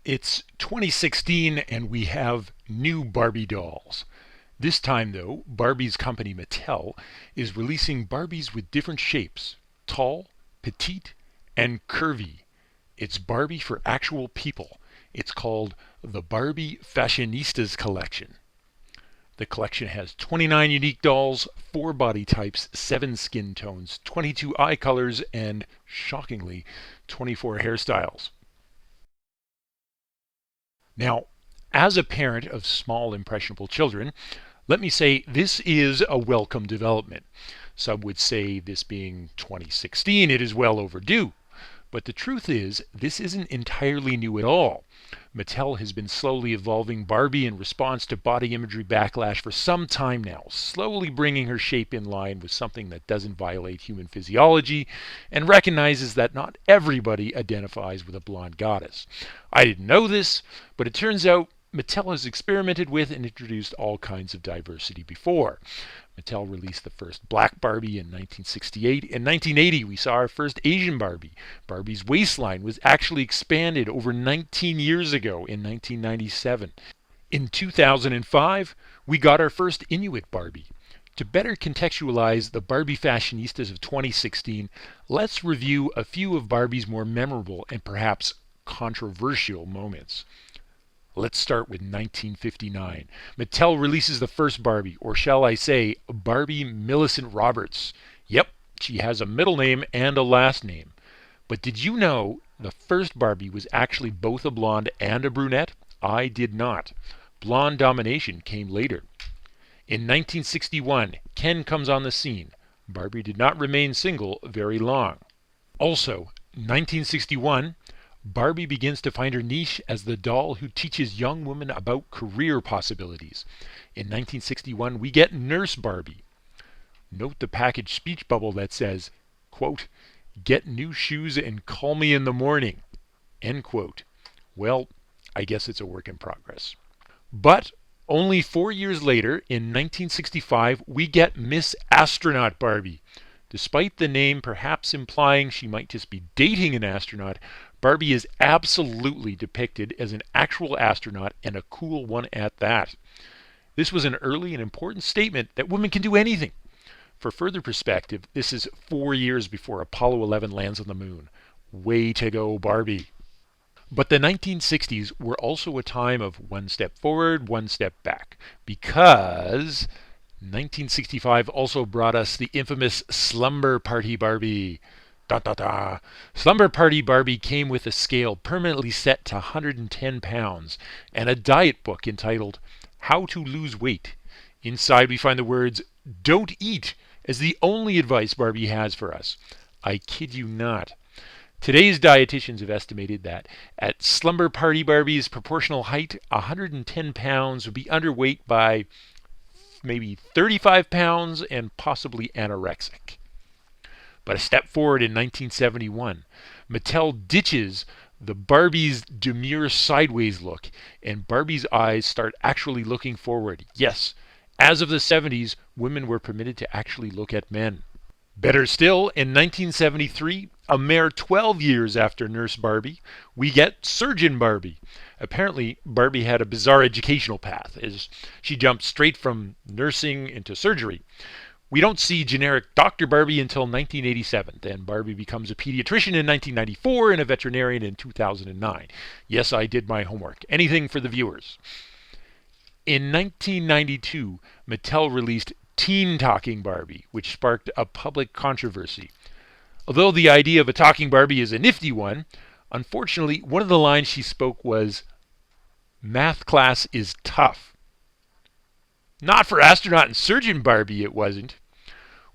It's 2016 and we have new Barbie dolls. This time though, Barbie's company Mattel is releasing Barbies with different shapes: tall, petite, and curvy. It's Barbie for actual people. It's called the Barbie Fashionistas collection. The collection has 29 unique dolls, 4 body types, 7 skin tones, 22 eye colors, and, shockingly, 24 hairstyles. Now, as a parent of small impressionable children, let me say this is a welcome development. Some would say, this being 2016, it is well overdue. But the truth is, this isn't entirely new at all. Mattel has been slowly evolving Barbie in response to body imagery backlash for some time now, slowly bringing her shape in line with something that doesn't violate human physiology and recognizes that not everybody identifies with a blonde goddess. I didn't know this, but it turns out Mattel has experimented with and introduced all kinds of diversity before. Mattel released the first black Barbie in 1968. In 1980, we saw our first Asian Barbie. Barbie's waistline was actually expanded over 19 years ago in 1997. In 2005, we got our first Inuit Barbie. To better contextualize the Barbie fashionistas of 2016, let's review a few of Barbie's more memorable and perhaps controversial moments. Let's start with 1959. Mattel releases the first Barbie, or shall I say, Barbie Millicent Roberts. Yep, she has a middle name and a last name. But did you know the first Barbie was actually both a blonde and a brunette? I did not. Blonde domination came later. In 1961, Ken comes on the scene. Barbie did not remain single very long. Also, 1961, Barbie begins to find her niche as the doll who teaches young women about career possibilities. In 1961, we get Nurse Barbie. Note the package speech bubble that says, quote, "Get new shoes and call me in the morning," end quote. Well, I guess it's a work in progress. But only 4 years later, in 1965, we get Miss Astronaut Barbie. Despite the name perhaps implying she might just be dating an astronaut, Barbie is absolutely depicted as an actual astronaut, and a cool one at that. This was an early and important statement that women can do anything. For further perspective, this is 4 years before Apollo 11 lands on the moon. Way to go, Barbie. But the 1960s were also a time of one step forward, one step back, because 1965 also brought us the infamous Slumber Party Barbie. Da, da, da. Slumber Party Barbie came with a scale permanently set to 110 pounds and a diet book entitled How to Lose Weight. Inside we find the words, "Don't eat," as the only advice Barbie has for us. I kid you not. Today's dietitians have estimated that at Slumber Party Barbie's proportional height, 110 pounds would be underweight by maybe 35 pounds and possibly anorexic. But a step forward in 1971, Mattel ditches the Barbie's demure sideways look, and Barbie's eyes start actually looking forward. Yes, as of the 70s, women were permitted to actually look at men. Better still, in 1973, a mere 12 years after Nurse Barbie, we get Surgeon Barbie. Apparently, Barbie had a bizarre educational path, as she jumped straight from nursing into surgery. We don't see generic Dr. Barbie until 1987. Then Barbie becomes a pediatrician in 1994 and a veterinarian in 2009. Yes, I did my homework. Anything for the viewers. In 1992, Mattel released Teen Talking Barbie, which sparked a public controversy. Although the idea of a talking Barbie is a nifty one, unfortunately, one of the lines she spoke was, "Math class is tough." Not for astronaut and surgeon Barbie, it wasn't.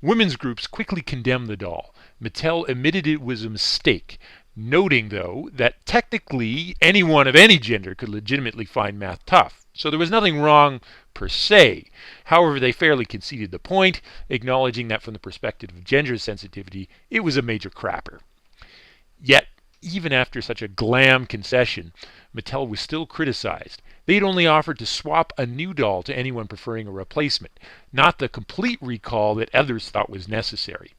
Women's groups quickly condemned the doll. Mattel admitted it was a mistake, noting, though, that technically anyone of any gender could legitimately find math tough. So there was nothing wrong per se. However, they fairly conceded the point, acknowledging that from the perspective of gender sensitivity, it was a major crapper. Yet, even after such a glam concession, Mattel was still criticized. They'd only offered to swap a new doll to anyone preferring a replacement, not the complete recall that others thought was necessary.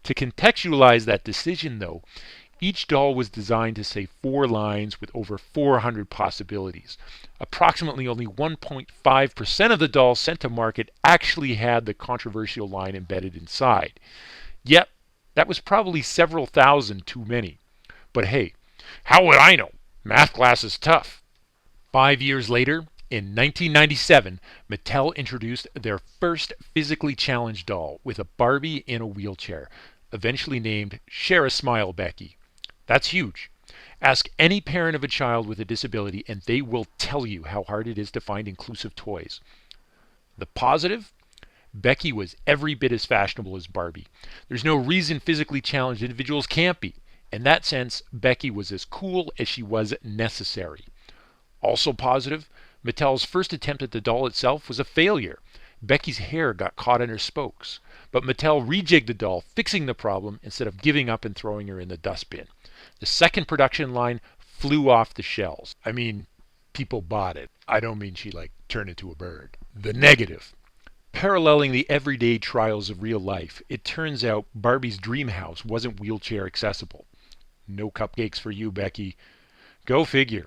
To contextualize that decision, though, Each doll was designed to say 4 lines with over 400 possibilities. Approximately only 1.5% of the dolls sent to market actually had the controversial line embedded inside. Yet, that was probably several thousand too many. But hey, how would I know? Math class is tough. 5 years later, in 1997, Mattel introduced their first physically challenged doll with a Barbie in a wheelchair, eventually named Share a Smile Becky. That's huge. Ask any parent of a child with a disability and they will tell you how hard it is to find inclusive toys. The positive? Becky was every bit as fashionable as Barbie. There's no reason physically challenged individuals can't be. In that sense, Becky was as cool as she was necessary. Also positive, Mattel's first attempt at the doll itself was a failure. Becky's hair got caught in her spokes, but Mattel rejigged the doll, fixing the problem instead of giving up and throwing her in the dustbin. The second production line flew off the shelves. I mean, people bought it. I don't mean she turned into a bird. The negative. Paralleling the everyday trials of real life, it turns out Barbie's dream house wasn't wheelchair accessible. No cupcakes for you, Becky. Go figure.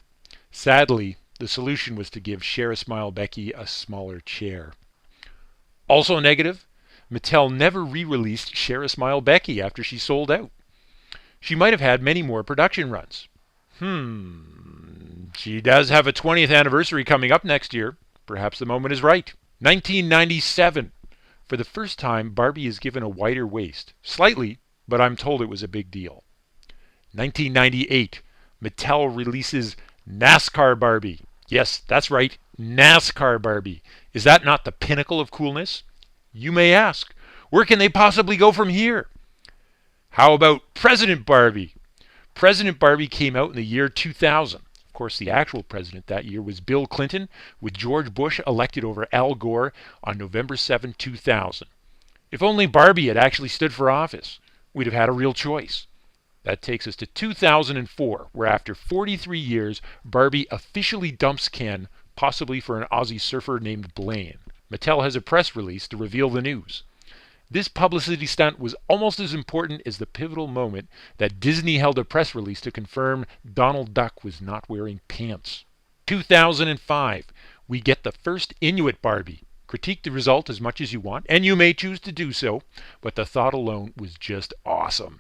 Sadly, the solution was to give Share a Smile Becky a smaller chair. Also negative, Mattel never re-released Share a Smile Becky after she sold out. She might have had many more production runs. She does have a 20th anniversary coming up next year. Perhaps the moment is right. 1997. For the first time, Barbie is given a wider waist. Slightly, but I'm told it was a big deal. 1998. Mattel releases NASCAR Barbie. Yes, that's right, NASCAR Barbie. Is that not the pinnacle of coolness? You may ask, where can they possibly go from here? How about President Barbie? President Barbie came out in the year 2000. Of course, the actual president that year was Bill Clinton, with George Bush elected over Al Gore on November 7, 2000. If only Barbie had actually stood for office, we'd have had a real choice. That takes us to 2004, where after 43 years, Barbie officially dumps Ken, possibly for an Aussie surfer named Blaine. Mattel has a press release to reveal the news. This publicity stunt was almost as important as the pivotal moment that Disney held a press release to confirm Donald Duck was not wearing pants. 2005, we get the first Inuit Barbie. Critique the result as much as you want, and you may choose to do so, but the thought alone was just awesome.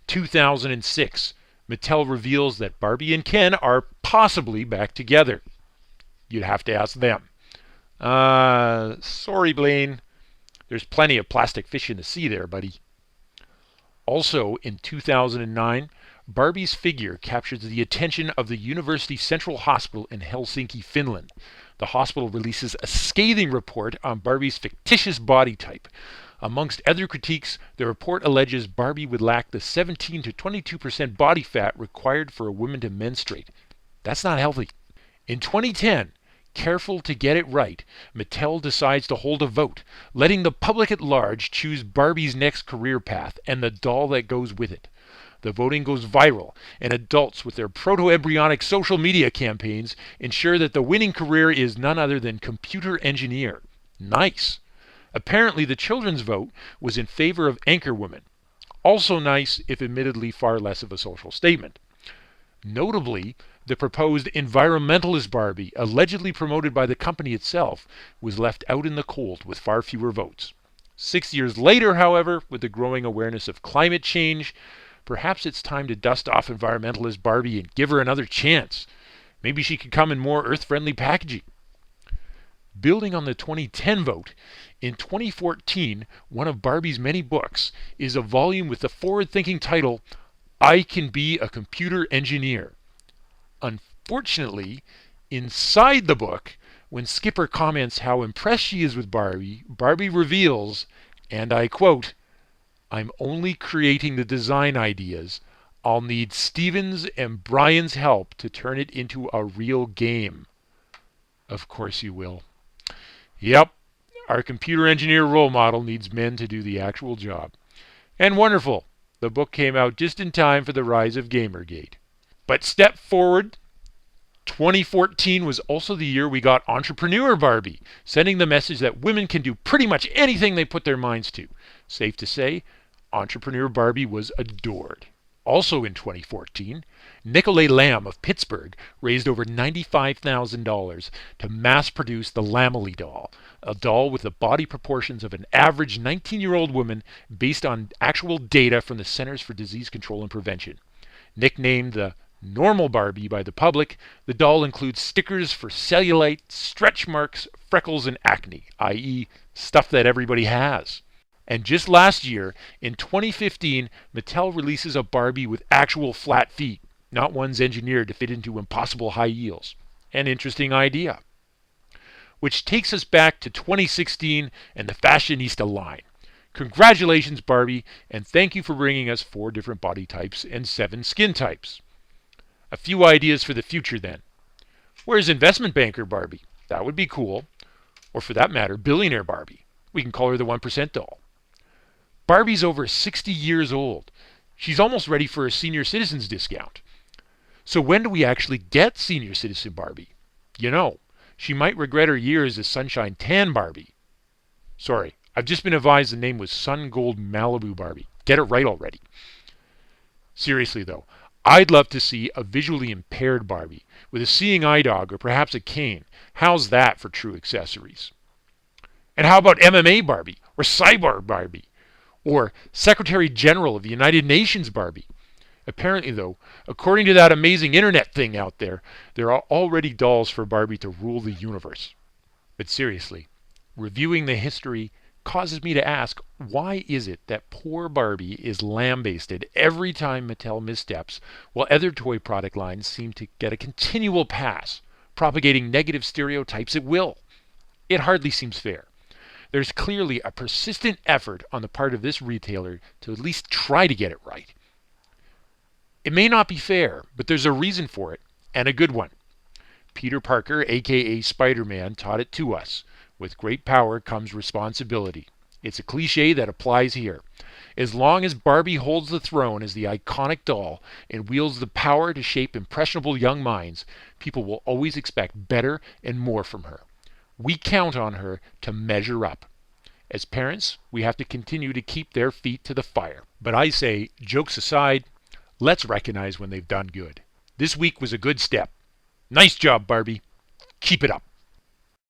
2006, Mattel reveals that Barbie and Ken are possibly back together. You'd have to ask them. Sorry, Blaine. There's plenty of plastic fish in the sea there, buddy. Also, in 2009, Barbie's figure captures the attention of the University Central Hospital in Helsinki, Finland. The hospital releases a scathing report on Barbie's fictitious body type. Amongst other critiques, the report alleges Barbie would lack the 17 to 22% body fat required for a woman to menstruate. That's not healthy. In 2010, careful to get it right, Mattel decides to hold a vote, letting the public at large choose Barbie's next career path and the doll that goes with it. The voting goes viral, and adults with their proto-embryonic social media campaigns ensure that the winning career is none other than computer engineer. Nice. Apparently, the children's vote was in favor of anchorwoman. Also nice, if admittedly far less of a social statement. Notably, the proposed environmentalist Barbie, allegedly promoted by the company itself, was left out in the cold with far fewer votes. 6 years later, however, with the growing awareness of climate change, perhaps it's time to dust off environmentalist Barbie and give her another chance. Maybe she could come in more earth-friendly packaging. Building on the 2010 vote, in 2014, one of Barbie's many books is a volume with the forward-thinking title, I Can Be a Computer Engineer. Unfortunately, inside the book, when Skipper comments how impressed she is with Barbie, Barbie reveals, and I quote, I'm only creating the design ideas. I'll need Steven's and Brian's help to turn it into a real game. Of course you will. Yep, our computer engineer role model needs men to do the actual job. And wonderful, the book came out just in time for the rise of Gamergate. But step forward, 2014 was also the year we got Entrepreneur Barbie, sending the message that women can do pretty much anything they put their minds to. Safe to say, Entrepreneur Barbie was adored. Also in 2014, Nicolay Lamb of Pittsburgh raised over $95,000 to mass produce the Lamely doll, a doll with the body proportions of an average 19-year-old woman based on actual data from the Centers for Disease Control and Prevention. Nicknamed the normal Barbie by the public, the doll includes stickers for cellulite, stretch marks, freckles, and acne, i.e., stuff that everybody has. And just last year, in 2015, Mattel releases a Barbie with actual flat feet, not ones engineered to fit into impossible high heels. An interesting idea. Which takes us back to 2016 and the Fashionista line. Congratulations, Barbie, and thank you for bringing us 4 different body types and 7 skin types. A few ideas for the future then. Where's investment banker Barbie? That would be cool. Or for that matter, billionaire Barbie. We can call her the 1% doll. Barbie's over 60 years old. She's almost ready for a senior citizens discount. So when do we actually get senior citizen Barbie? You know, she might regret her years as Sunshine Tan Barbie. Sorry, I've just been advised the name was Sun Gold Malibu Barbie. Get it right already. Seriously though, I'd love to see a visually impaired Barbie with a seeing eye dog or perhaps a cane. How's that for true accessories? And how about MMA Barbie or Cyborg Barbie? Or Secretary General of the United Nations Barbie? Apparently, though, according to that amazing internet thing out there, there are already dolls for Barbie to rule the universe. But seriously, reviewing the history causes me to ask, why is it that poor Barbie is lambasted every time Mattel missteps, while other toy product lines seem to get a continual pass, propagating negative stereotypes at will? It hardly seems fair. There's clearly a persistent effort on the part of this retailer to at least try to get it right. It may not be fair, but there's a reason for it, and a good one. Peter Parker, aka Spider-Man, taught it to us. With great power comes responsibility. It's a cliche that applies here. As long as Barbie holds the throne as the iconic doll and wields the power to shape impressionable young minds, people will always expect better and more from her. We count on her to measure up. As parents, we have to continue to keep their feet to the fire. But I say, jokes aside, let's recognize when they've done good. This week was a good step. Nice job, Barbie. Keep it up.